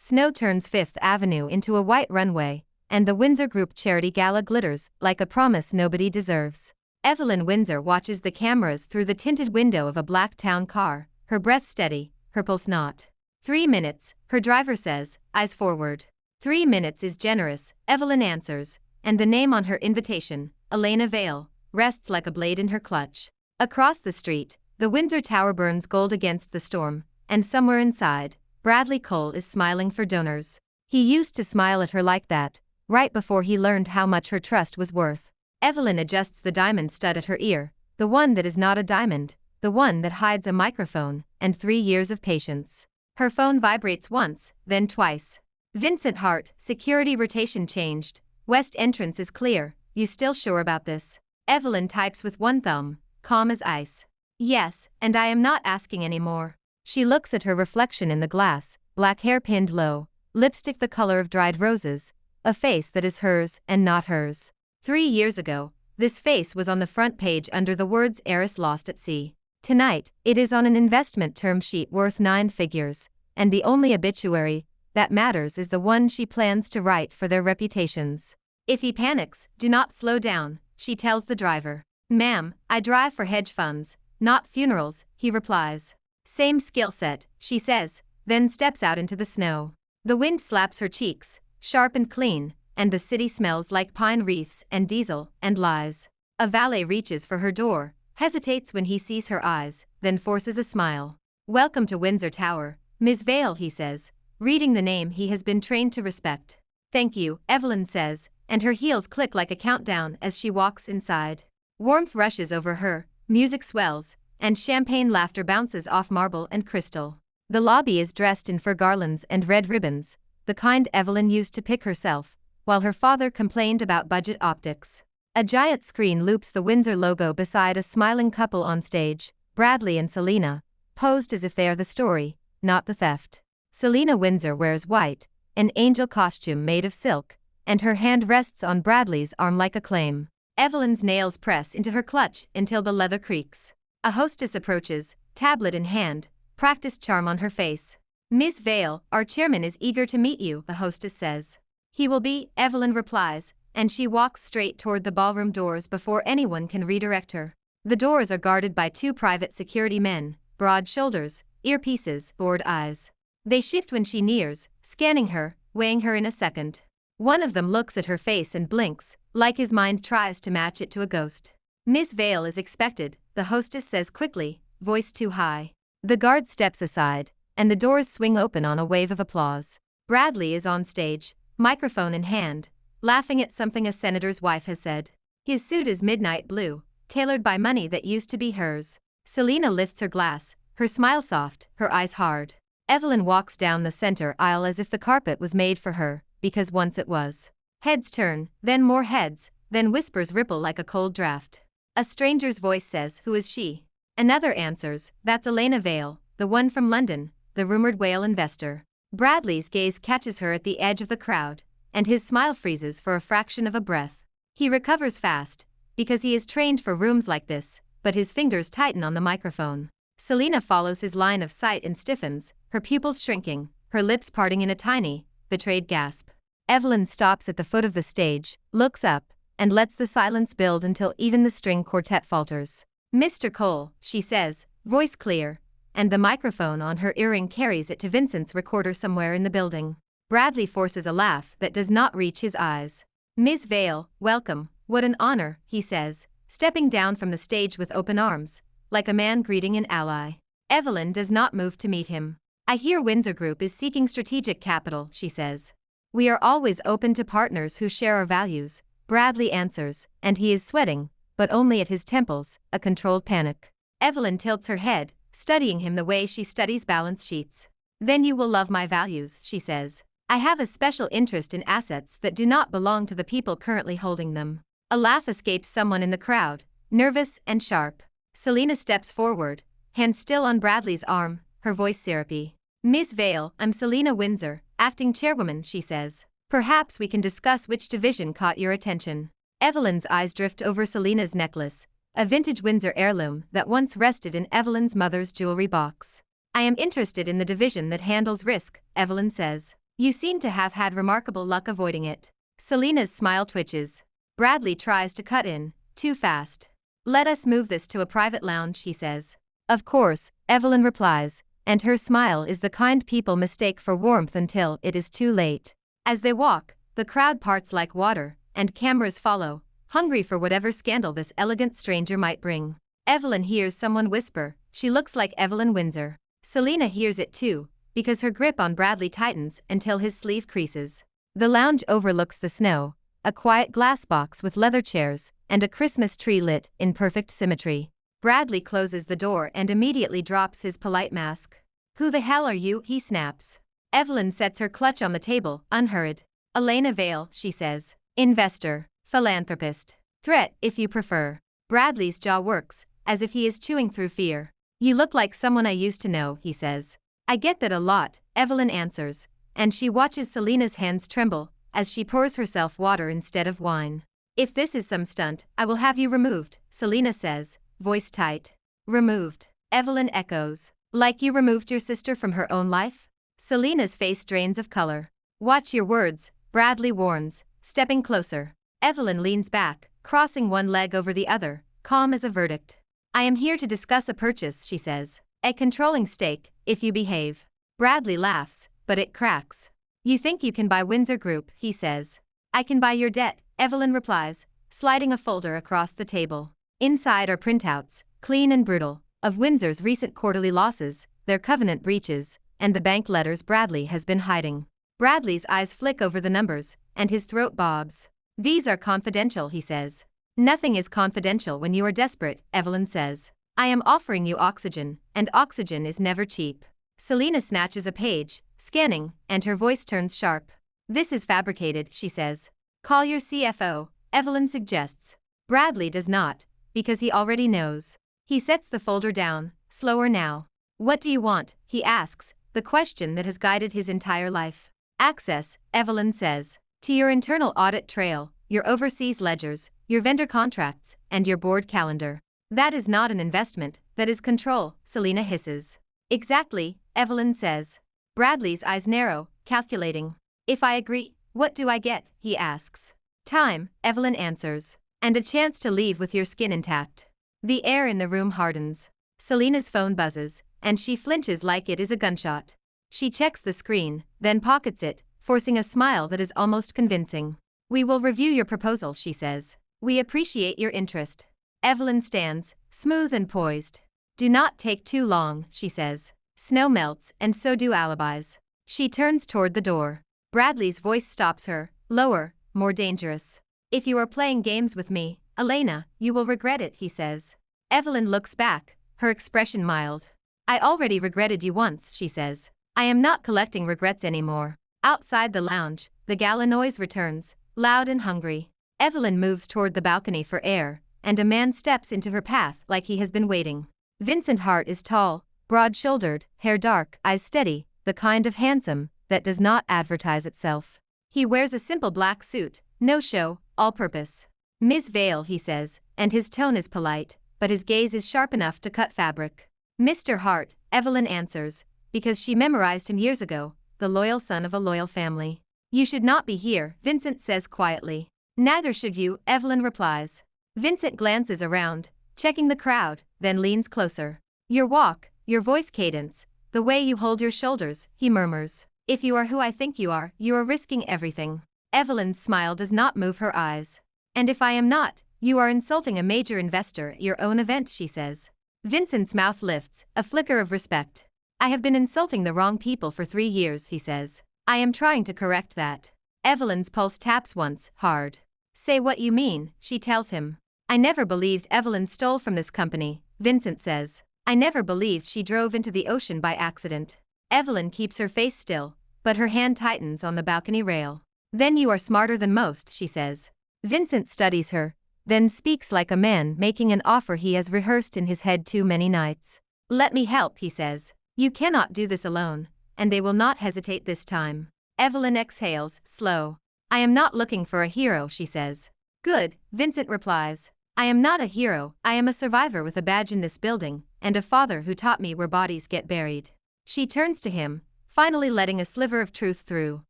Snow turns Fifth Avenue into a white runway, and the Windsor Group charity gala glitters like a promise nobody deserves. Evelyn Windsor watches the cameras through the tinted window of a black town car, her breath steady, her pulse not. 3 minutes, her driver says, eyes forward. 3 minutes is generous, Evelyn answers, and the name on her invitation, Elena Vale, rests like a blade in her clutch. Across the street, the Windsor Tower burns gold against the storm, and somewhere inside, Bradley Cole is smiling for donors. He used to smile at her like that, right before he learned how much her trust was worth. Evelyn adjusts the diamond stud at her ear, the one that is not a diamond, the one that hides a microphone, and 3 years of patience. Her phone vibrates once, then twice. Vincent Hart, security rotation changed, west entrance is clear, you still sure about this? Evelyn types with one thumb, calm as ice. Yes, and I am not asking any more. She looks at her reflection in the glass, black hair pinned low, lipstick the color of dried roses, a face that is hers and not hers. 3 years ago, this face was on the front page under the words heiress lost at sea. Tonight, it is on an investment term sheet worth 9 figures, and the only obituary that matters is the one she plans to write for their reputations. If he panics, do not slow down, she tells the driver. Ma'am, I drive for hedge funds, not funerals, he replies. Same skill set, she says, then steps out into the snow. The wind slaps her cheeks, sharp and clean, and the city smells like pine wreaths and diesel and lies. A valet reaches for her door, hesitates when he sees her eyes, then forces a smile. Welcome to Windsor Tower, Ms. Vale, he says, reading the name he has been trained to respect. Thank you, Evelyn says, and her heels click like a countdown as she walks inside. Warmth rushes over her, music swells, and champagne laughter bounces off marble and crystal. The lobby is dressed in fur garlands and red ribbons, the kind Evelyn used to pick herself, while her father complained about budget optics. A giant screen loops the Windsor logo beside a smiling couple on stage, Bradley and Selena, posed as if they are the story, not the theft. Selena Windsor wears white, an angel costume made of silk, and her hand rests on Bradley's arm like a claim. Evelyn's nails press into her clutch until the leather creaks. A hostess approaches, tablet in hand, practiced charm on her face. Miss Vale, our chairman is eager to meet you, the hostess says. He will be, Evelyn replies, and she walks straight toward the ballroom doors before anyone can redirect her. The doors are guarded by 2 private security men, broad shoulders, earpieces, bored eyes. They shift when she nears, scanning her, weighing her in a second. One of them looks at her face and blinks, like his mind tries to match it to a ghost. Miss Vale is expected, the hostess says quickly, voice too high. The guard steps aside, and the doors swing open on a wave of applause. Bradley is on stage, microphone in hand, laughing at something a senator's wife has said. His suit is midnight blue, tailored by money that used to be hers. Selena lifts her glass, her smile soft, her eyes hard. Evelyn walks down the center aisle as if the carpet was made for her, because once it was. Heads turn, then more heads, then whispers ripple like a cold draft. A stranger's voice says, who is she? Another answers, that's Elena Vale, the one from London, the rumored whale investor. Bradley's gaze catches her at the edge of the crowd, and his smile freezes for a fraction of a breath. He recovers fast, because he is trained for rooms like this, but his fingers tighten on the microphone. Selena follows his line of sight and stiffens, her pupils shrinking, her lips parting in a tiny, betrayed gasp. Evelyn stops at the foot of the stage, looks up, and lets the silence build until even the string quartet falters. Mr. Cole, she says, voice clear, and the microphone on her earring carries it to Vincent's recorder somewhere in the building. Bradley forces a laugh that does not reach his eyes. Miss Vale, welcome, what an honor, he says, stepping down from the stage with open arms, like a man greeting an ally. Evelyn does not move to meet him. I hear Windsor Group is seeking strategic capital, she says. We are always open to partners who share our values, Bradley answers, and he is sweating, but only at his temples, a controlled panic. Evelyn tilts her head, studying him the way she studies balance sheets. Then you will love my values, she says. I have a special interest in assets that do not belong to the people currently holding them. A laugh escapes someone in the crowd, nervous and sharp. Selena steps forward, hand still on Bradley's arm, her voice syrupy. Miss Vale, I'm Selena Windsor, acting chairwoman, she says. Perhaps we can discuss which division caught your attention. Evelyn's eyes drift over Selena's necklace, a vintage Windsor heirloom that once rested in Evelyn's mother's jewelry box. I am interested in the division that handles risk, Evelyn says. You seem to have had remarkable luck avoiding it. Selena's smile twitches. Bradley tries to cut in, too fast. Let us move this to a private lounge, he says. Of course, Evelyn replies, and her smile is the kind people mistake for warmth until it is too late. As they walk, the crowd parts like water, and cameras follow, hungry for whatever scandal this elegant stranger might bring. Evelyn hears someone whisper, "She looks like Evelyn Windsor." Selena hears it too, because her grip on Bradley tightens until his sleeve creases. The lounge overlooks the snow, a quiet glass box with leather chairs, and a Christmas tree lit in perfect symmetry. Bradley closes the door and immediately drops his polite mask. "Who the hell are you?" he snaps. Evelyn sets her clutch on the table, unhurried. "Elena Vale," she says. "Investor, philanthropist, threat if you prefer." Bradley's jaw works, as if he is chewing through fear. "You look like someone I used to know," he says. "I get that a lot," Evelyn answers, and she watches Selena's hands tremble as she pours herself water instead of wine. "If this is some stunt, I will have you removed," Selena says, voice tight. "Removed?" Evelyn echoes. "Like you removed your sister from her own life?" Selena's face drains of color. "Watch your words," Bradley warns, stepping closer. Evelyn leans back, crossing one leg over the other, calm as a verdict. "I am here to discuss a purchase," she says. "A controlling stake, if you behave." Bradley laughs, but it cracks. "You think you can buy Windsor Group," he says. "I can buy your debt," Evelyn replies, sliding a folder across the table. Inside are printouts, clean and brutal, of Windsor's recent quarterly losses, their covenant breaches, and the bank letters Bradley has been hiding. Bradley's eyes flick over the numbers, and his throat bobs. "These are confidential," he says. "Nothing is confidential when you are desperate," Evelyn says. "I am offering you oxygen, and oxygen is never cheap." Selena snatches a page, scanning, and her voice turns sharp. "This is fabricated," she says. "Call your CFO," Evelyn suggests. Bradley does not, because he already knows. He sets the folder down, slower now. "What do you want?" he asks, the question that has guided his entire life. "Access," Evelyn says, "to your internal audit trail, your overseas ledgers, your vendor contracts, and your board calendar." "That is not an investment, that is control," Selena hisses. "Exactly," Evelyn says. Bradley's eyes narrow, calculating. "If I agree, what do I get?" he asks. "Time," Evelyn answers. "And a chance to leave with your skin intact." The air in the room hardens. Selena's phone buzzes, and she flinches like it is a gunshot. She checks the screen, then pockets it, forcing a smile that is almost convincing. "We will review your proposal," she says. "We appreciate your interest." Evelyn stands, smooth and poised. "Do not take too long," she says. "Snow melts, and so do alibis." She turns toward the door. Bradley's voice stops her, lower, more dangerous. "If you are playing games with me, Elena, you will regret it," he says. Evelyn looks back, her expression mild. "I already regretted you once," she says. "I am not collecting regrets anymore." Outside the lounge, the gala noise returns, loud and hungry. Evelyn moves toward the balcony for air, and a man steps into her path like he has been waiting. Vincent Hart is tall, broad-shouldered, hair dark, eyes steady, the kind of handsome that does not advertise itself. He wears a simple black suit, no show, all-purpose. "Miss Vale," he says, and his tone is polite, but his gaze is sharp enough to cut fabric. "Mr. Hart," Evelyn answers, because she memorized him years ago, the loyal son of a loyal family. "You should not be here," Vincent says quietly. "Neither should you," Evelyn replies. Vincent glances around, checking the crowd, then leans closer. "Your walk, your voice cadence, the way you hold your shoulders," he murmurs. "If you are who I think you are risking everything." Evelyn's smile does not move her eyes. "And if I am not, you are insulting a major investor at your own event," she says. Vincent's mouth lifts, a flicker of respect. "I have been insulting the wrong people for 3 years," he says. "I am trying to correct that." Evelyn's pulse taps once, hard. "Say what you mean," she tells him. "I never believed Evelyn stole from this company," Vincent says. "I never believed she drove into the ocean by accident." Evelyn keeps her face still, but her hand tightens on the balcony rail. "Then you are smarter than most," she says. Vincent studies her, then speaks like a man making an offer he has rehearsed in his head too many nights. "Let me help," he says. "You cannot do this alone, and they will not hesitate this time." Evelyn exhales, slow. "I am not looking for a hero," she says. "Good," Vincent replies. "I am not a hero, I am a survivor with a badge in this building, and a father who taught me where bodies get buried." She turns to him, finally letting a sliver of truth through.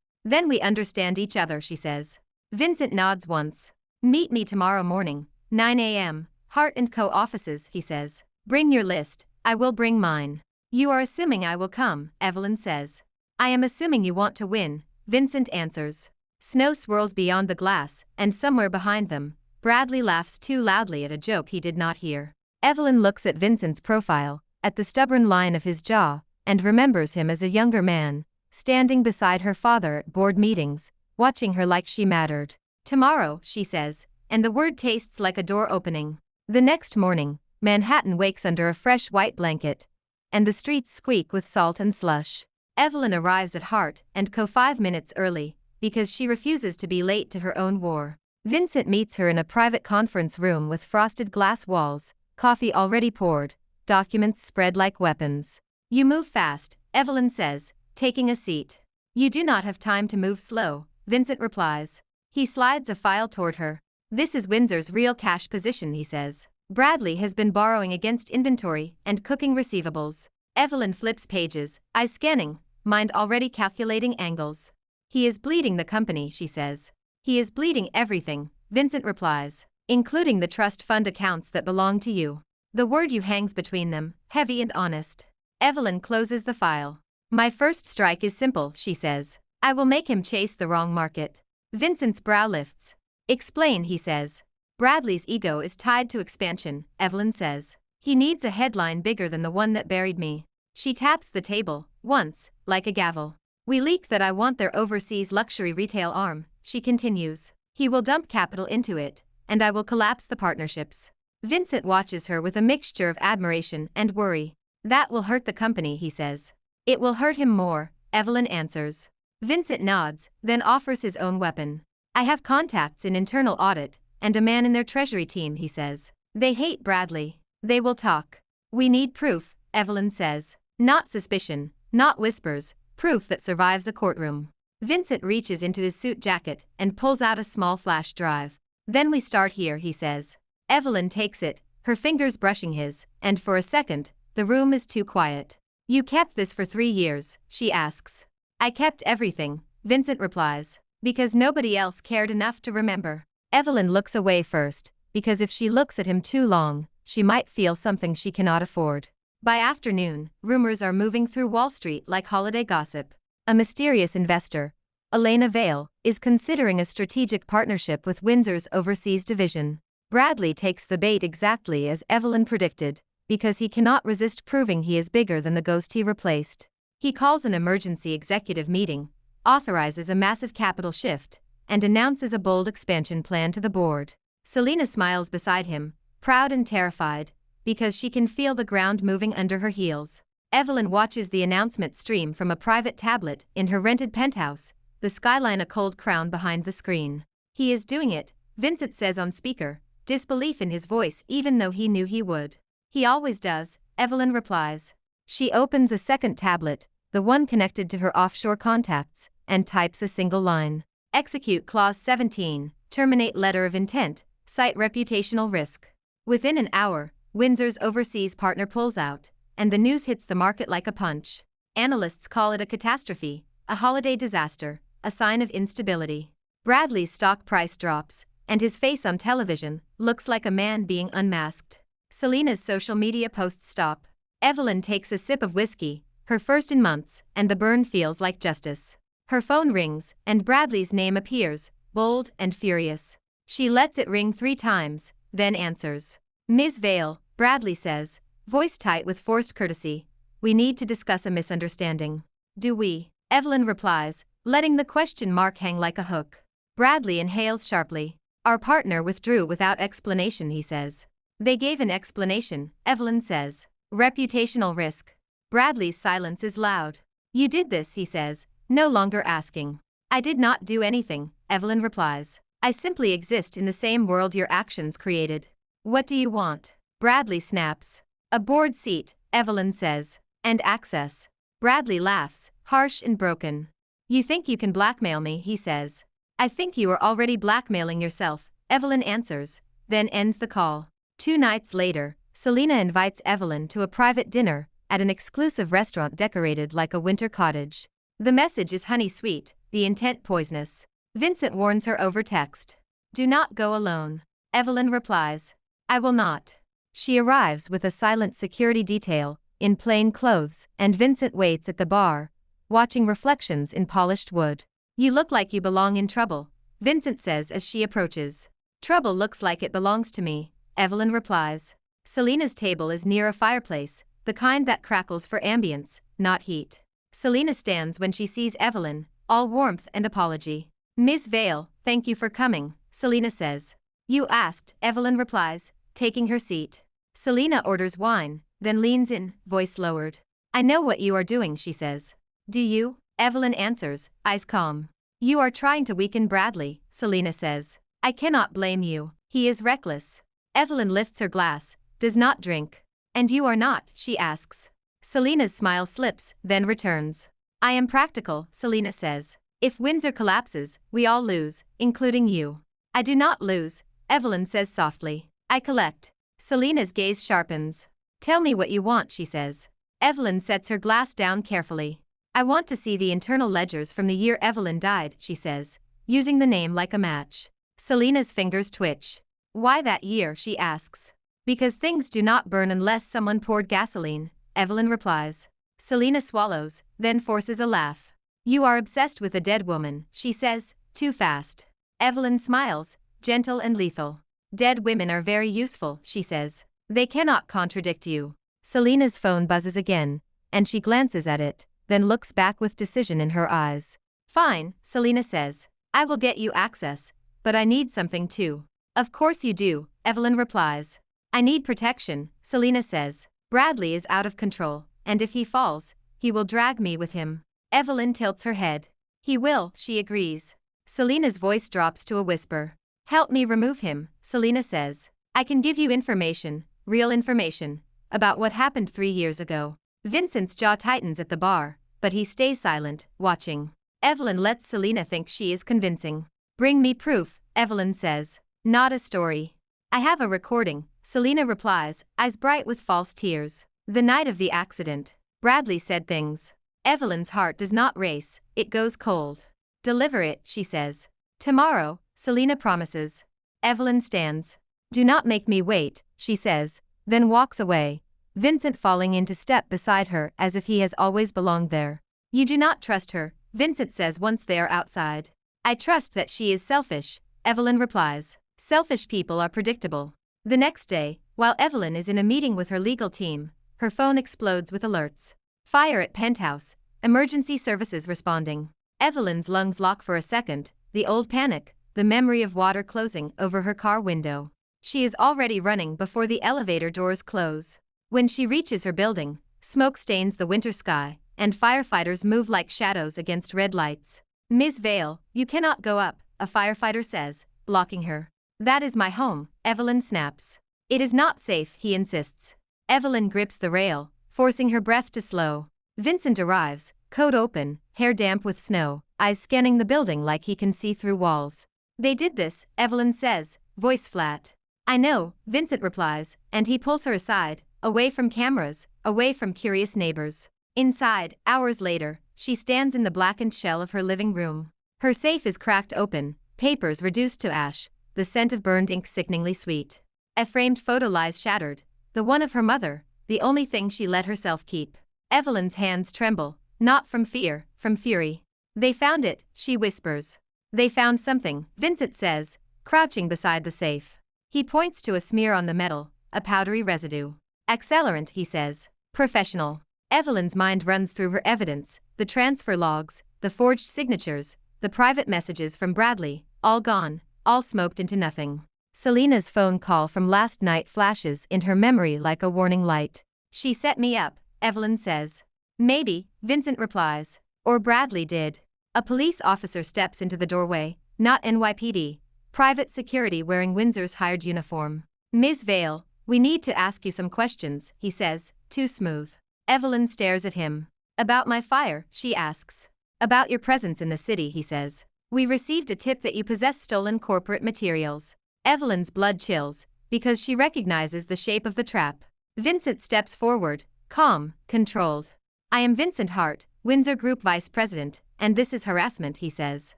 Then we understand each other, she says. Vincent nods once. Meet me tomorrow morning, 9 a.m., Hart & Co. offices, he says. Bring your list, I will bring mine. You are assuming I will come, Evelyn says. I am assuming you want to win, Vincent answers. Snow swirls beyond the glass, and somewhere behind them, Bradley laughs too loudly at a joke he did not hear. Evelyn looks at Vincent's profile, at the stubborn line of his jaw, and remembers him as a younger man, standing beside her father at board meetings, watching her like she mattered. Tomorrow, she says, and the word tastes like a door opening. The next morning, Manhattan wakes under a fresh white blanket, and the streets squeak with salt and slush. Evelyn arrives at Hart & Co. 5 minutes early, because she refuses to be late to her own war. Vincent meets her in a private conference room with frosted glass walls, coffee already poured, documents spread like weapons. You move fast, Evelyn says, taking a seat. You do not have time to move slow, Vincent replies. He slides a file toward her. This is Windsor's real cash position, he says. Bradley has been borrowing against inventory and cooking receivables. Evelyn flips pages, eyes scanning, mind already calculating angles. He is bleeding the company, she says. He is bleeding everything, Vincent replies, including the trust fund accounts that belong to you. The word you hangs between them, heavy and honest. Evelyn closes the file. My first strike is simple, she says. I will make him chase the wrong market. Vincent's brow lifts. Explain, he says. Bradley's ego is tied to expansion, Evelyn says. He needs a headline bigger than the one that buried me. She taps the table, once, like a gavel. We leak that I want their overseas luxury retail arm, she continues. He will dump capital into it, and I will collapse the partnerships. Vincent watches her with a mixture of admiration and worry. That will hurt the company, he says. It will hurt him more, Evelyn answers. Vincent nods, then offers his own weapon. I have contacts in internal audit, and a man in their treasury team, he says. They hate Bradley. They will talk. We need proof, Evelyn says. Not suspicion, not whispers, proof that survives a courtroom. Vincent reaches into his suit jacket and pulls out a small flash drive. Then we start here, he says. Evelyn takes it, her fingers brushing his, and for a second, the room is too quiet. You kept this for 3 years, she asks. I kept everything, Vincent replies, because nobody else cared enough to remember. Evelyn looks away first, because if she looks at him too long, she might feel something she cannot afford. By afternoon, rumors are moving through Wall Street like holiday gossip. A mysterious investor, Elena Vale, is considering a strategic partnership with Windsor's overseas division. Bradley takes the bait exactly as Evelyn predicted, because he cannot resist proving he is bigger than the ghost he replaced. He calls an emergency executive meeting, authorizes a massive capital shift, and announces a bold expansion plan to the board. Selena smiles beside him, proud and terrified, because she can feel the ground moving under her heels. Evelyn watches the announcement stream from a private tablet in her rented penthouse, the skyline a cold crown behind the screen. He is doing it, Vincent says on speaker, disbelief in his voice even though he knew he would. He always does, Evelyn replies. She opens a second tablet, the one connected to her offshore contacts, and types a single line. Execute Clause 17, terminate letter of intent, cite reputational risk. Within an hour, Windsor's overseas partner pulls out, and the news hits the market like a punch. Analysts call it a catastrophe, a holiday disaster, a sign of instability. Bradley's stock price drops, and his face on television looks like a man being unmasked. Selena's social media posts stop. Evelyn takes a sip of whiskey, her first in months, and the burn feels like justice. Her phone rings, and Bradley's name appears, bold and furious. She lets it ring 3 times, then answers. Ms. Vale, Bradley says, voice tight with forced courtesy, we need to discuss a misunderstanding. Do we? Evelyn replies, letting the question mark hang like a hook. Bradley inhales sharply. Our partner withdrew without explanation, he says. They gave an explanation, Evelyn says. Reputational risk. Bradley's silence is loud. You did this, he says, no longer asking. I did not do anything, Evelyn replies. I simply exist in the same world your actions created. What do you want? Bradley snaps. A board seat, Evelyn says. And access. Bradley laughs, harsh and broken. You think you can blackmail me, he says. I think you are already blackmailing yourself, Evelyn answers, then ends the call. 2 nights later, Selena invites Evelyn to a private dinner at an exclusive restaurant decorated like a winter cottage. The message is honey sweet, the intent poisonous. Vincent warns her over text. Do not go alone. Evelyn replies. I will not. She arrives with a silent security detail, in plain clothes, and Vincent waits at the bar, watching reflections in polished wood. You look like you belong in trouble, Vincent says as she approaches. Trouble looks like it belongs to me, Evelyn replies. Selena's table is near a fireplace, the kind that crackles for ambience, not heat. Selena stands when she sees Evelyn, all warmth and apology. Miss Vale, thank you for coming, Selena says. You asked, Evelyn replies, taking her seat. Selena orders wine, then leans in, voice lowered. I know what you are doing, she says. Do you? Evelyn answers, eyes calm. You are trying to weaken Bradley, Selena says. I cannot blame you. He is reckless. Evelyn lifts her glass, does not drink. And you are not, she asks. Selena's smile slips, then returns. I am practical, Selena says. If Windsor collapses, we all lose, including you. I do not lose, Evelyn says softly. I collect. Selena's gaze sharpens. Tell me what you want, she says. Evelyn sets her glass down carefully. I want to see the internal ledgers from the year Evelyn died, she says, using the name like a match. Selena's fingers twitch. Why that year, she asks. Because things do not burn unless someone poured gasoline, Evelyn replies. Selena swallows, then forces a laugh. You are obsessed with a dead woman, she says, too fast. Evelyn smiles, gentle and lethal. Dead women are very useful, she says. They cannot contradict you. Selena's phone buzzes again, and she glances at it, then looks back with decision in her eyes. Fine, Selena says. I will get you access, but I need something too. Of course you do, Evelyn replies. I need protection, Selena says. Bradley is out of control, and if he falls, he will drag me with him. Evelyn tilts her head. He will, she agrees. Selena's voice drops to a whisper. Help me remove him, Selena says. I can give you information, real information, about what happened 3 years ago. Vincent's jaw tightens at the bar, but he stays silent, watching. Evelyn lets Selena think she is convincing. Bring me proof, Evelyn says. Not a story. I have a recording, Selena replies, eyes bright with false tears. The night of the accident. Bradley said things. Evelyn's heart does not race, it goes cold. Deliver it, she says. Tomorrow, Selena promises. Evelyn stands. Do not make me wait, she says, then walks away, Vincent falling into step beside her as if he has always belonged there. You do not trust her, Vincent says once they are outside. I trust that she is selfish, Evelyn replies. Selfish people are predictable. The next day, while Evelyn is in a meeting with her legal team, her phone explodes with alerts. Fire at penthouse, emergency services responding. Evelyn's lungs lock for a second, the old panic, the memory of water closing over her car window. She is already running before the elevator doors close. When she reaches her building, smoke stains the winter sky, and firefighters move like shadows against red lights. Miss Vale, you cannot go up, a firefighter says, blocking her. That is my home, Evelyn snaps. It is not safe, he insists. Evelyn grips the rail, forcing her breath to slow. Vincent arrives, coat open, hair damp with snow, eyes scanning the building like he can see through walls. They did this, Evelyn says, voice flat. I know, Vincent replies, and he pulls her aside, away from cameras, away from curious neighbors. Inside, hours later, she stands in the blackened shell of her living room. Her safe is cracked open, papers reduced to ash, the scent of burned ink sickeningly sweet. A framed photo lies shattered, the one of her mother, the only thing she let herself keep. Evelyn's hands tremble, not from fear, from fury. They found it, she whispers. They found something, Vincent says, crouching beside the safe. He points to a smear on the metal, a powdery residue. Accelerant, he says. Professional. Evelyn's mind runs through her evidence, the transfer logs, the forged signatures, the private messages from Bradley, all gone, all smoked into nothing. Selena's phone call from last night flashes in her memory like a warning light. She set me up, Evelyn says. Maybe, Vincent replies. Or Bradley did. A police officer steps into the doorway, not NYPD. Private security wearing Windsor's hired uniform. Ms. Vale, we need to ask you some questions, he says, too smooth. Evelyn stares at him. About my fire, she asks. About your presence in the city, he says. We received a tip that you possess stolen corporate materials. Evelyn's blood chills, because she recognizes the shape of the trap. Vincent steps forward, calm, controlled. I am Vincent Hart, Windsor Group Vice President, and this is harassment, he says.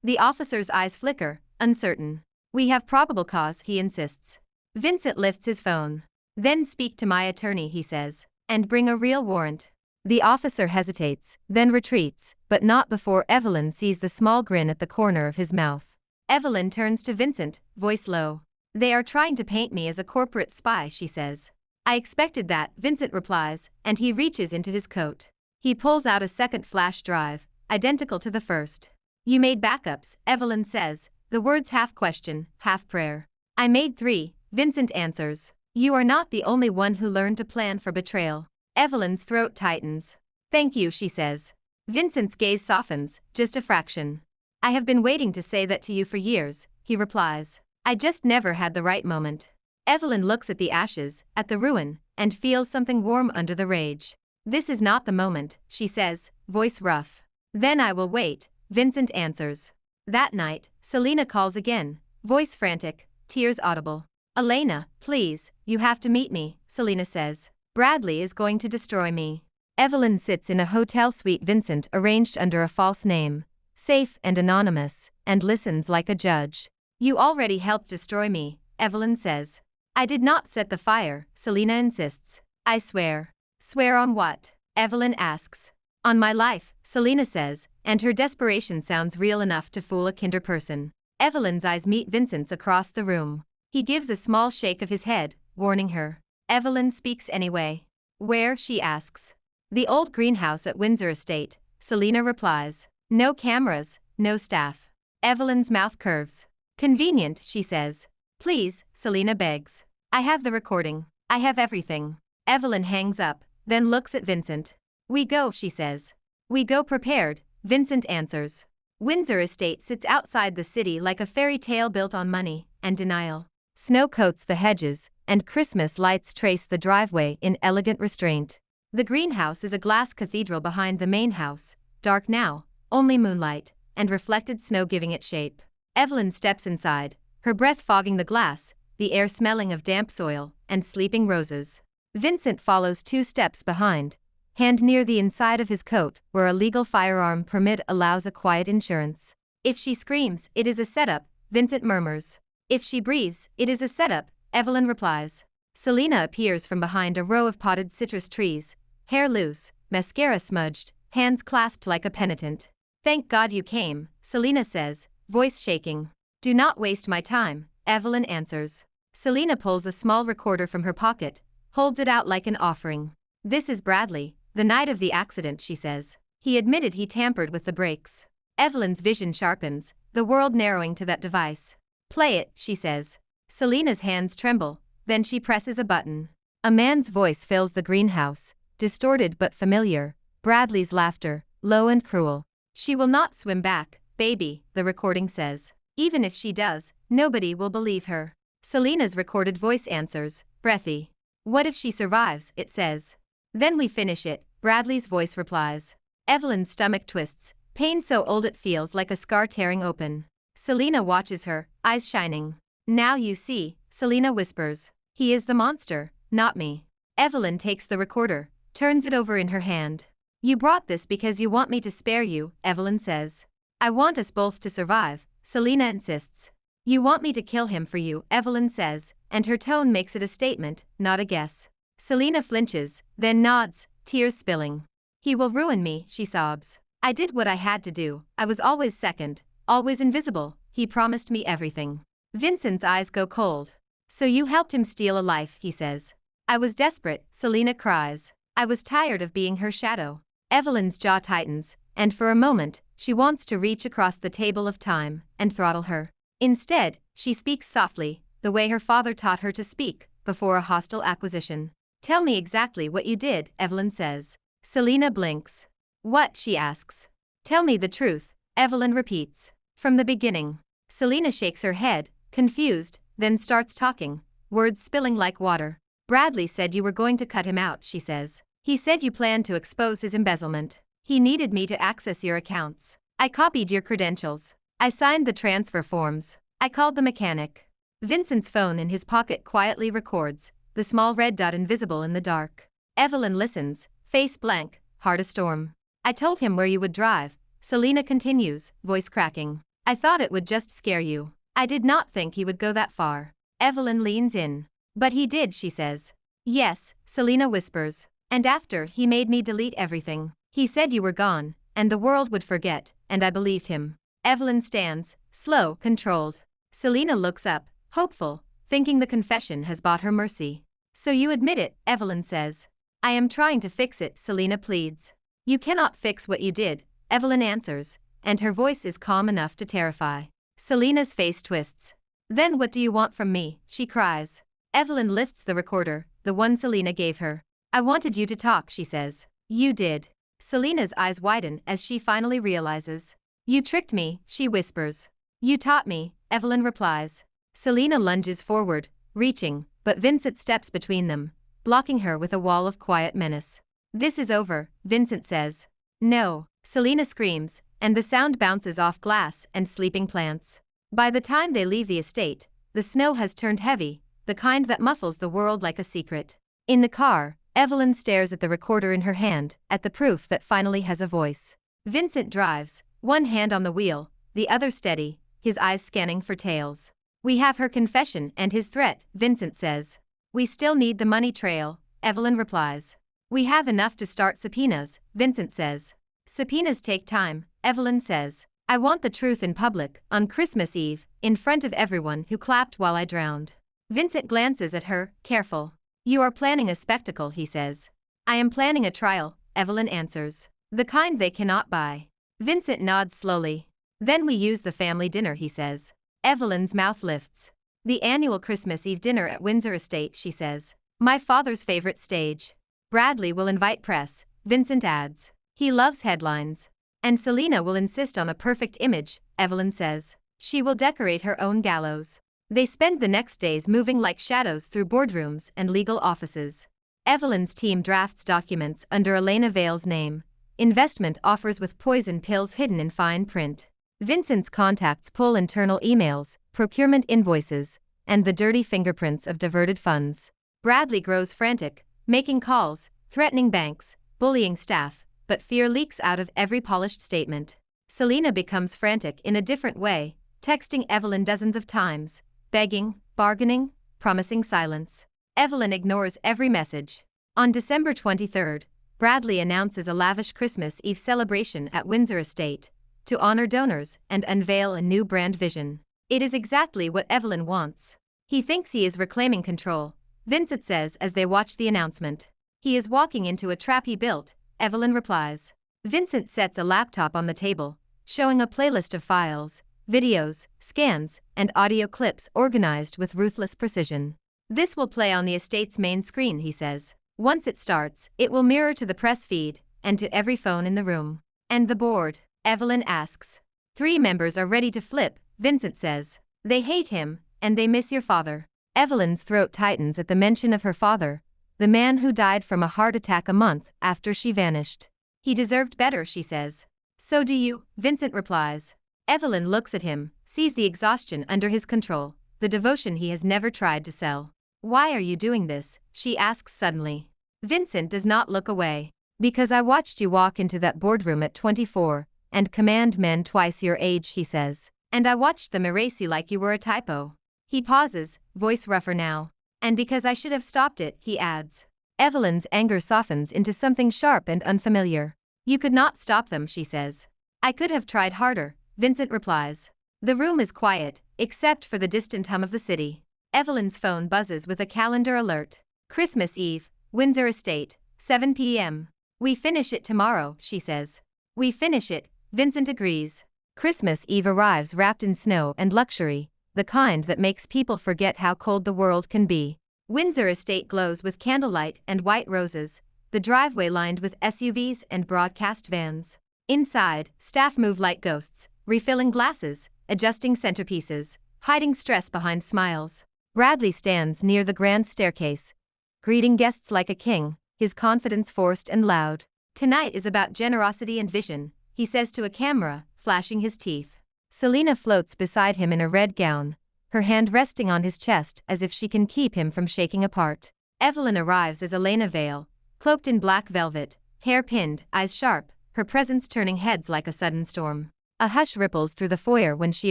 The officer's eyes flicker, uncertain. We have probable cause, he insists. Vincent lifts his phone. Then speak to my attorney, he says, and bring a real warrant. The officer hesitates, then retreats, but not before Evelyn sees the small grin at the corner of his mouth. Evelyn turns to Vincent, voice low. They are trying to paint me as a corporate spy, she says. I expected that, Vincent replies, and he reaches into his coat. He pulls out a second flash drive, identical to the first. You made backups, Evelyn says, the words half question, half prayer. I made 3, Vincent answers. You are not the only one who learned to plan for betrayal. Evelyn's throat tightens. Thank you, she says. Vincent's gaze softens, just a fraction. I have been waiting to say that to you for years, he replies. I just never had the right moment. Evelyn looks at the ashes, at the ruin, and feels something warm under the rage. This is not the moment, she says, voice rough. Then I will wait, Vincent answers. That night, Selena calls again, voice frantic, tears audible. Elena, please, you have to meet me, Selena says. Bradley is going to destroy me. Evelyn sits in a hotel suite Vincent arranged under a false name, safe and anonymous, and listens like a judge. You already helped destroy me, Evelyn says. I did not set the fire, Selena insists. I swear. Swear on what? Evelyn asks. On my life, Selena says, and her desperation sounds real enough to fool a kinder person. Evelyn's eyes meet Vincent's across the room. He gives a small shake of his head, warning her. Evelyn speaks anyway. Where, she asks. The old greenhouse at Windsor Estate, Selena replies. No cameras, no staff. Evelyn's mouth curves. Convenient, she says. Please, Selena begs. I have the recording. I have everything. Evelyn hangs up, then looks at Vincent. We go, she says. We go prepared, Vincent answers. Windsor Estate sits outside the city like a fairy tale built on money and denial. Snow coats the hedges, and Christmas lights trace the driveway in elegant restraint. The greenhouse is a glass cathedral behind the main house, dark now, only moonlight, and reflected snow giving it shape. Evelyn steps inside, her breath fogging the glass, the air smelling of damp soil and sleeping roses. Vincent follows 2 steps behind, hand near the inside of his coat where a legal firearm permit allows a quiet insurance. If she screams, it is a setup, Vincent murmurs. If she breathes, it is a setup, Evelyn replies. Selena appears from behind a row of potted citrus trees, hair loose, mascara smudged, hands clasped like a penitent. Thank God you came, Selena says, voice shaking. Do not waste my time, Evelyn answers. Selena pulls a small recorder from her pocket, holds it out like an offering. This is Bradley, the night of the accident, she says. He admitted he tampered with the brakes. Evelyn's vision sharpens, the world narrowing to that device. Play it, she says. Selena's hands tremble, then she presses a button. A man's voice fills the greenhouse, distorted but familiar, Bradley's laughter, low and cruel. She will not swim back, baby, the recording says. Even if she does, nobody will believe her. Selena's recorded voice answers, breathy. What if she survives, it says. Then we finish it, Bradley's voice replies. Evelyn's stomach twists, pain so old it feels like a scar tearing open. Selena watches her, eyes shining. Now you see, Selena whispers. He is the monster, not me. Evelyn takes the recorder, turns it over in her hand. You brought this because you want me to spare you, Evelyn says. I want us both to survive, Selena insists. You want me to kill him for you, Evelyn says, and her tone makes it a statement, not a guess. Selena flinches, then nods, tears spilling. He will ruin me, she sobs. I did what I had to do, I was always second, always invisible, he promised me everything. Vincent's eyes go cold. So you helped him steal a life, he says. I was desperate, Selena cries. I was tired of being her shadow. Evelyn's jaw tightens, and for a moment, she wants to reach across the table of time and throttle her. Instead, she speaks softly, the way her father taught her to speak, before a hostile acquisition. Tell me exactly what you did, Evelyn says. Selena blinks. What, she asks. Tell me the truth, Evelyn repeats. From the beginning. Selena shakes her head, confused, then starts talking, words spilling like water. Bradley said you were going to cut him out, she says. He said you planned to expose his embezzlement. He needed me to access your accounts. I copied your credentials. I signed the transfer forms. I called the mechanic. Vincent's phone in his pocket quietly records, the small red dot invisible in the dark. Evelyn listens, face blank, heart a storm. I told him where you would drive, Selena continues, voice cracking. I thought it would just scare you. I did not think he would go that far. Evelyn leans in. But he did, she says. Yes, Selena whispers. And after he made me delete everything. He said you were gone, and the world would forget, and I believed him. Evelyn stands, slow, controlled. Selena looks up, hopeful, thinking the confession has bought her mercy. So you admit it, Evelyn says. I am trying to fix it, Selena pleads. You cannot fix what you did, Evelyn answers, and her voice is calm enough to terrify. Selena's face twists. Then what do you want from me, she cries. Evelyn lifts the recorder, the one Selena gave her. I wanted you to talk, she says. You did. Selena's eyes widen as she finally realizes. You tricked me, she whispers. You taught me, Evelyn replies. Selena lunges forward, reaching, but Vincent steps between them, blocking her with a wall of quiet menace. This is over, Vincent says. No, Selena screams, and the sound bounces off glass and sleeping plants. By the time they leave the estate, the snow has turned heavy, the kind that muffles the world like a secret. In the car, Evelyn stares at the recorder in her hand, at the proof that finally has a voice. Vincent drives, one hand on the wheel, the other steady, his eyes scanning for tails. We have her confession and his threat, Vincent says. We still need the money trail, Evelyn replies. We have enough to start subpoenas, Vincent says. Subpoenas take time, Evelyn says. I want the truth in public, on Christmas Eve, in front of everyone who clapped while I drowned. Vincent glances at her, careful. You are planning a spectacle, he says. I am planning a trial, Evelyn answers. The kind they cannot buy. Vincent nods slowly. Then we use the family dinner, he says. Evelyn's mouth lifts. The annual Christmas Eve dinner at Windsor Estate, she says. My father's favorite stage. Bradley will invite press, Vincent adds. He loves headlines. And Selena will insist on a perfect image, Evelyn says. She will decorate her own gallows. They spend the next days moving like shadows through boardrooms and legal offices. Evelyn's team drafts documents under Elena Vale's name. Investment offers with poison pills hidden in fine print. Vincent's contacts pull internal emails, procurement invoices, and the dirty fingerprints of diverted funds. Bradley grows frantic, making calls, threatening banks, bullying staff, but fear leaks out of every polished statement. Selena becomes frantic in a different way, texting Evelyn dozens of times, begging, bargaining, promising silence. Evelyn ignores every message. On December 23rd, Bradley announces a lavish Christmas Eve celebration at Windsor Estate, to honor donors and unveil a new brand vision. It is exactly what Evelyn wants. He thinks he is reclaiming control, Vincent says as they watch the announcement. He is walking into a trap he built, Evelyn replies. Vincent sets a laptop on the table, showing a playlist of files, videos, scans, and audio clips organized with ruthless precision. This will play on the estate's main screen, he says. Once it starts, it will mirror to the press feed, and to every phone in the room. And the board? Evelyn asks. 3 members are ready to flip, Vincent says. They hate him, and they miss your father. Evelyn's throat tightens at the mention of her father, the man who died from a heart attack a month after she vanished. He deserved better, she says. So do you, Vincent replies. Evelyn looks at him, sees the exhaustion under his control, the devotion he has never tried to sell. Why are you doing this? She asks suddenly. Vincent does not look away. Because I watched you walk into that boardroom at 24, and command men twice your age, he says. And I watched them erase you like you were a typo. He pauses, voice rougher now. And because I should have stopped it, he adds. Evelyn's anger softens into something sharp and unfamiliar. You could not stop them, she says. I could have tried harder, Vincent replies. The room is quiet, except for the distant hum of the city. Evelyn's phone buzzes with a calendar alert. Christmas Eve, Windsor Estate, 7 p.m. We finish it tomorrow, she says. We finish it, Vincent agrees. Christmas Eve arrives wrapped in snow and luxury, the kind that makes people forget how cold the world can be. Windsor Estate glows with candlelight and white roses, the driveway lined with SUVs and broadcast vans. Inside, staff move like ghosts, refilling glasses, adjusting centerpieces, hiding stress behind smiles. Bradley stands near the grand staircase, greeting guests like a king, his confidence forced and loud. Tonight is about generosity and vision, he says to a camera, flashing his teeth. Selena floats beside him in a red gown, her hand resting on his chest as if she can keep him from shaking apart. Evelyn arrives as Elena Vale, cloaked in black velvet, hair pinned, eyes sharp, her presence turning heads like a sudden storm. A hush ripples through the foyer when she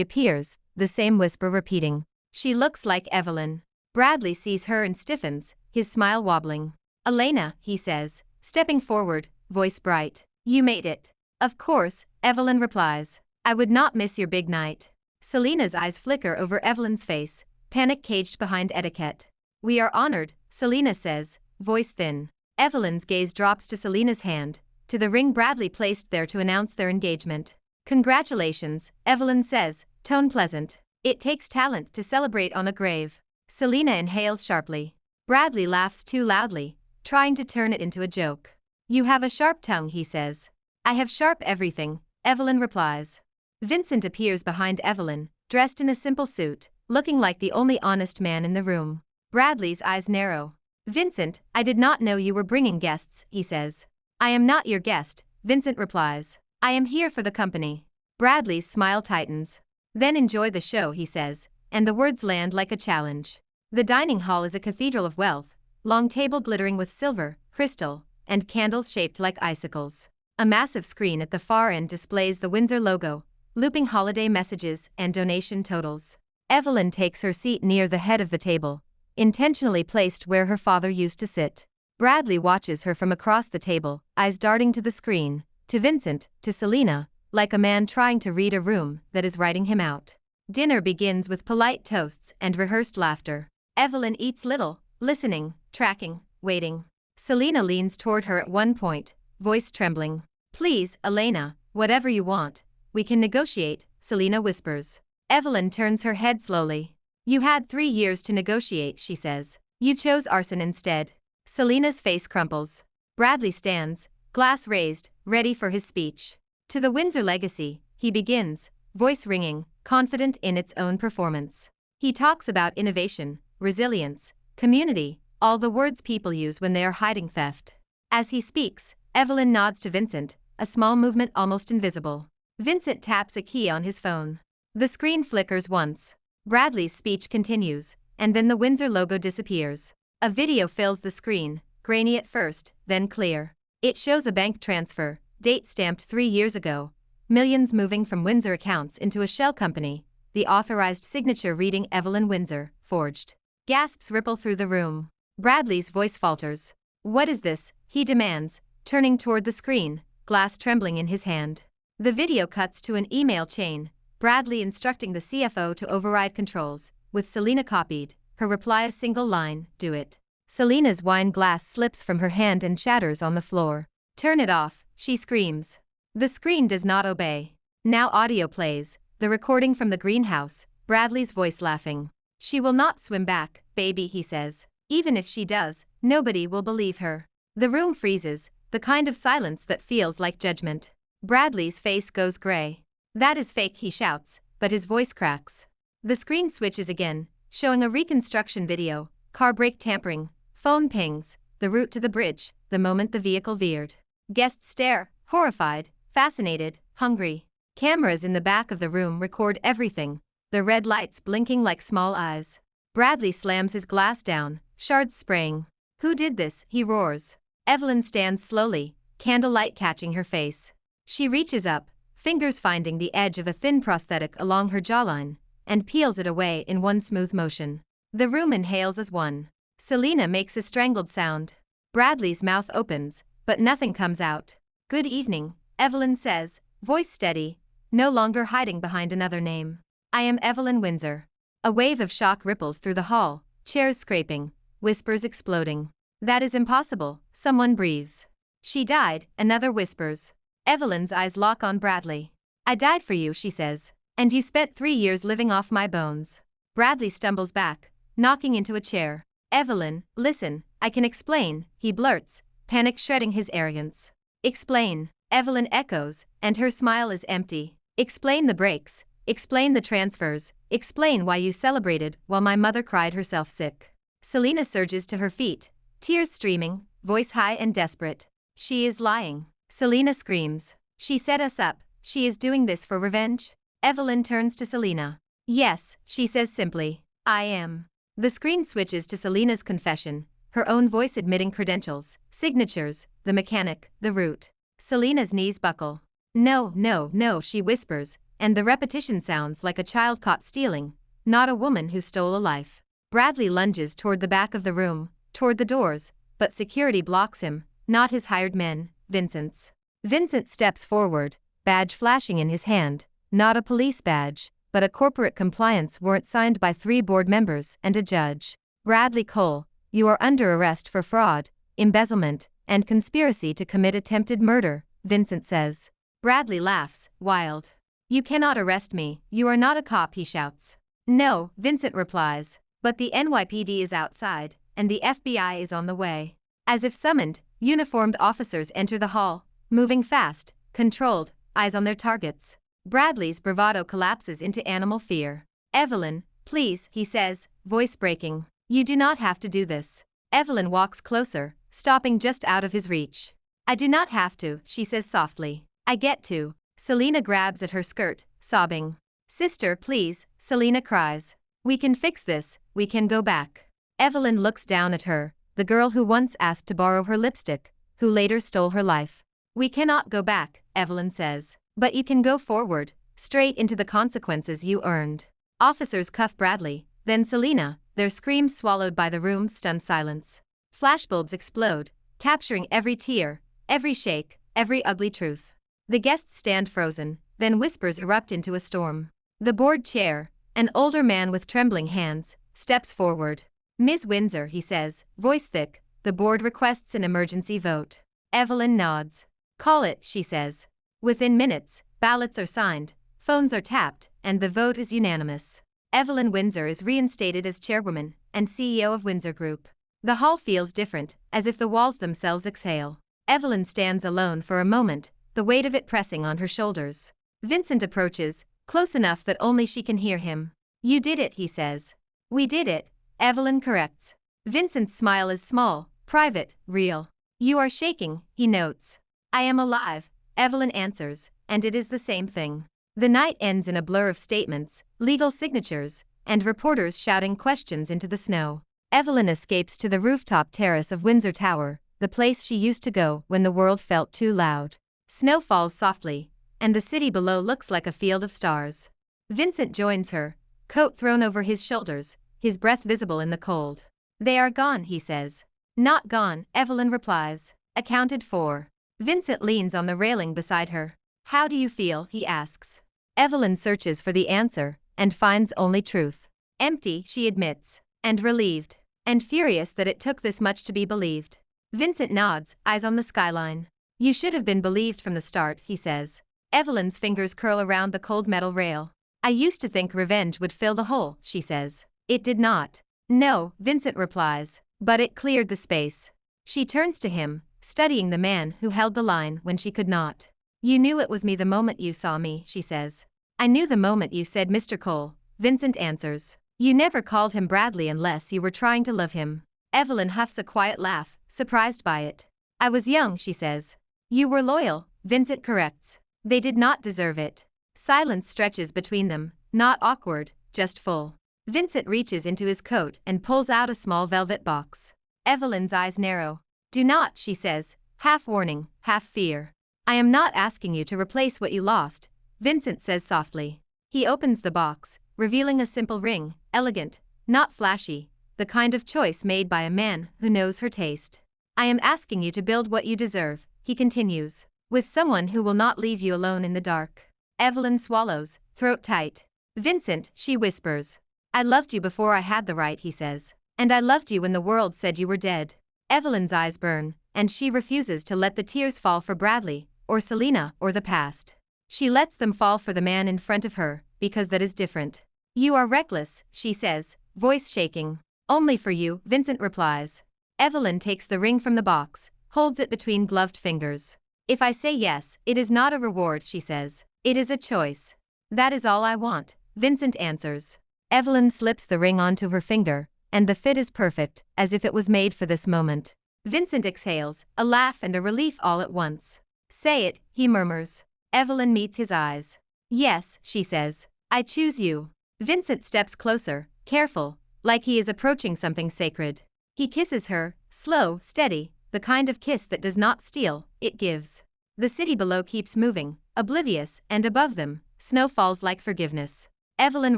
appears, the same whisper repeating. She looks like Evelyn. Bradley sees her and stiffens, his smile wobbling. Elena, he says, stepping forward, voice bright. You made it. Of course, Evelyn replies. I would not miss your big night. Selena's eyes flicker over Evelyn's face, panic caged behind etiquette. We are honored, Selena says, voice thin. Evelyn's gaze drops to Selena's hand, to the ring Bradley placed there to announce their engagement. Congratulations, Evelyn says, tone pleasant. It takes talent to celebrate on a grave. Selena inhales sharply. Bradley laughs too loudly, trying to turn it into a joke. You have a sharp tongue, he says. I have sharp everything, Evelyn replies. Vincent appears behind Evelyn, dressed in a simple suit, looking like the only honest man in the room. Bradley's eyes narrow. Vincent, I did not know you were bringing guests, he says. I am not your guest, Vincent replies. I am here for the company. Bradley's smile tightens. Then enjoy the show, he says, and the words land like a challenge. The dining hall is a cathedral of wealth, long table glittering with silver, crystal, and candles shaped like icicles. A massive screen at the far end displays the Windsor logo, looping holiday messages and donation totals. Evelyn takes her seat near the head of the table, intentionally placed where her father used to sit. Bradley watches her from across the table, eyes darting to the screen, to Vincent, to Selena, like a man trying to read a room that is writing him out. Dinner begins with polite toasts and rehearsed laughter. Evelyn eats little, listening, tracking, waiting. Selena leans toward her at one point, voice trembling. Please, Elena, whatever you want. We can negotiate, Selena whispers. Evelyn turns her head slowly. You had 3 years to negotiate, she says. You chose arson instead. Selena's face crumples. Bradley stands, glass raised, ready for his speech. To the Windsor legacy, he begins, voice ringing, confident in its own performance. He talks about innovation, resilience, community, all the words people use when they are hiding theft. As he speaks, Evelyn nods to Vincent, a small movement almost invisible. Vincent taps a key on his phone. The screen flickers once. Bradley's speech continues, and then the Windsor logo disappears. A video fills the screen, grainy at first, then clear. It shows a bank transfer, date stamped 3 years ago, millions moving from Windsor accounts into a shell company, the authorized signature reading Evelyn Windsor, forged. Gasps ripple through the room. Bradley's voice falters. What is this? He demands, turning toward the screen, glass trembling in his hand. The video cuts to an email chain, Bradley instructing the CFO to override controls, with Selena copied, her reply a single line, do it. Selena's wine glass slips from her hand and shatters on the floor. Turn it off, she screams. The screen does not obey. Now audio plays, the recording from the greenhouse, Bradley's voice laughing. She will not swim back, baby, he says. Even if she does, nobody will believe her. The room freezes, the kind of silence that feels like judgment. Bradley's face goes gray. That is fake, he shouts, but his voice cracks. The screen switches again, showing a reconstruction video, car brake tampering, phone pings, the route to the bridge, the moment the vehicle veered. Guests stare, horrified, fascinated, hungry. Cameras in the back of the room record everything, the red lights blinking like small eyes. Bradley slams his glass down, shards spraying. Who did this? He roars. Evelyn stands slowly, candlelight catching her face. She reaches up, fingers finding the edge of a thin prosthetic along her jawline, and peels it away in one smooth motion. The room inhales as one. Selena makes a strangled sound. Bradley's mouth opens, but nothing comes out. Good evening, Evelyn says, voice steady, no longer hiding behind another name. I am Evelyn Windsor. A wave of shock ripples through the hall, chairs scraping, whispers exploding. That is impossible, someone breathes. She died, another whispers. Evelyn's eyes lock on Bradley. I died for you, she says, and you spent 3 years living off my bones. Bradley stumbles back, knocking into a chair. Evelyn, listen, I can explain, he blurts, panic shredding his arrogance. Explain, Evelyn echoes, and her smile is empty. Explain the breaks, explain the transfers, explain why you celebrated while my mother cried herself sick. Selena surges to her feet, tears streaming, voice high and desperate. She is lying. Selena screams. She set us up, she is doing this for revenge? Evelyn turns to Selena. Yes, she says simply. I am. The screen switches to Selena's confession, her own voice admitting credentials, signatures, the mechanic, the root. Selena's knees buckle. No, no, no, she whispers, and the repetition sounds like a child caught stealing, not a woman who stole a life. Bradley lunges toward the back of the room, toward the doors, but security blocks him, not his hired men, Vincent's. Vincent steps forward, badge flashing in his hand, not a police badge, but a corporate compliance warrant signed by 3 board members and a judge. Bradley Cole, you are under arrest for fraud, embezzlement, and conspiracy to commit attempted murder, Vincent says. Bradley laughs, wild. You cannot arrest me, you are not a cop, he shouts. No, Vincent replies, but the NYPD is outside, and the FBI is on the way. As if summoned, uniformed officers enter the hall, moving fast, controlled, eyes on their targets. Bradley's bravado collapses into animal fear. Evelyn, please, he says, voice breaking. You do not have to do this. Evelyn walks closer, stopping just out of his reach. I do not have to, she says softly. I get to. Selena grabs at her skirt, sobbing. Sister, please, Selena cries. We can fix this, we can go back. Evelyn looks down at her, the girl who once asked to borrow her lipstick, who later stole her life. We cannot go back, Evelyn says. But you can go forward, straight into the consequences you earned. Officers cuff Bradley, then Selena, their screams swallowed by the room's stunned silence. Flashbulbs explode, capturing every tear, every shake, every ugly truth. The guests stand frozen, then whispers erupt into a storm. The board chair, an older man with trembling hands, steps forward. Ms. Windsor, he says, voice thick, the board requests an emergency vote. Evelyn nods. Call it, she says. Within minutes, ballots are signed, phones are tapped, and the vote is unanimous. Evelyn Windsor is reinstated as chairwoman and CEO of Windsor Group. The hall feels different, as if the walls themselves exhale. Evelyn stands alone for a moment, the weight of it pressing on her shoulders. Vincent approaches, close enough that only she can hear him. You did it, he says. We did it, Evelyn corrects. Vincent's smile is small, private, real. You are shaking, he notes. I am alive, Evelyn answers, and it is the same thing. The night ends in a blur of statements, legal signatures, and reporters shouting questions into the snow. Evelyn escapes to the rooftop terrace of Windsor Tower, the place she used to go when the world felt too loud. Snow falls softly, and the city below looks like a field of stars. Vincent joins her, coat thrown over his shoulders, his breath visible in the cold. They are gone, he says. Not gone, Evelyn replies. Accounted for. Vincent leans on the railing beside her. How do you feel, he asks. Evelyn searches for the answer, and finds only truth. Empty, she admits. And relieved. And furious that it took this much to be believed. Vincent nods, eyes on the skyline. You should have been believed from the start, he says. Evelyn's fingers curl around the cold metal rail. I used to think revenge would fill the hole, she says. It did not. No, Vincent replies. But it cleared the space. She turns to him, studying the man who held the line when she could not. You knew it was me the moment you saw me, she says. I knew the moment you said Mr. Cole, Vincent answers. You never called him Bradley unless you were trying to love him. Evelyn huffs a quiet laugh, surprised by it. I was young, she says. You were loyal, Vincent corrects. They did not deserve it. Silence stretches between them, not awkward, just full. Vincent reaches into his coat and pulls out a small velvet box. Evelyn's eyes narrow. Do not, she says, half warning, half fear. I am not asking you to replace what you lost, Vincent says softly. He opens the box, revealing a simple ring, elegant, not flashy, the kind of choice made by a man who knows her taste. I am asking you to build what you deserve, he continues, with someone who will not leave you alone in the dark. Evelyn swallows, throat tight. Vincent, she whispers. I loved you before I had the right, he says. And I loved you when the world said you were dead. Evelyn's eyes burn, and she refuses to let the tears fall for Bradley, or Selena, or the past. She lets them fall for the man in front of her, because that is different. You are reckless, she says, voice shaking. Only for you, Vincent replies. Evelyn takes the ring from the box, holds it between gloved fingers. If I say yes, it is not a reward, she says. It is a choice. That is all I want, Vincent answers. Evelyn slips the ring onto her finger, and the fit is perfect, as if it was made for this moment. Vincent exhales, a laugh and a relief all at once. Say it, he murmurs. Evelyn meets his eyes. Yes, she says. I choose you. Vincent steps closer, careful, like he is approaching something sacred. He kisses her, slow, steady, the kind of kiss that does not steal, it gives. The city below keeps moving, oblivious, and above them, snow falls like forgiveness. Evelyn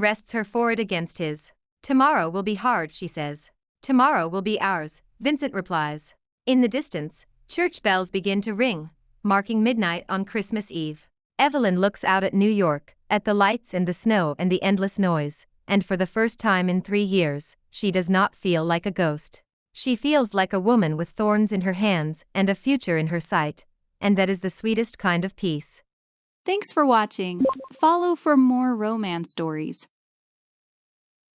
rests her forehead against his. Tomorrow will be hard, she says. Tomorrow will be ours, Vincent replies. In the distance, church bells begin to ring, marking midnight on Christmas Eve. Evelyn looks out at New York, at the lights and the snow and the endless noise, and for the first time in 3 years, she does not feel like a ghost. She feels like a woman with thorns in her hands and a future in her sight, and that is the sweetest kind of peace. Thanks for watching. Follow for more romance stories.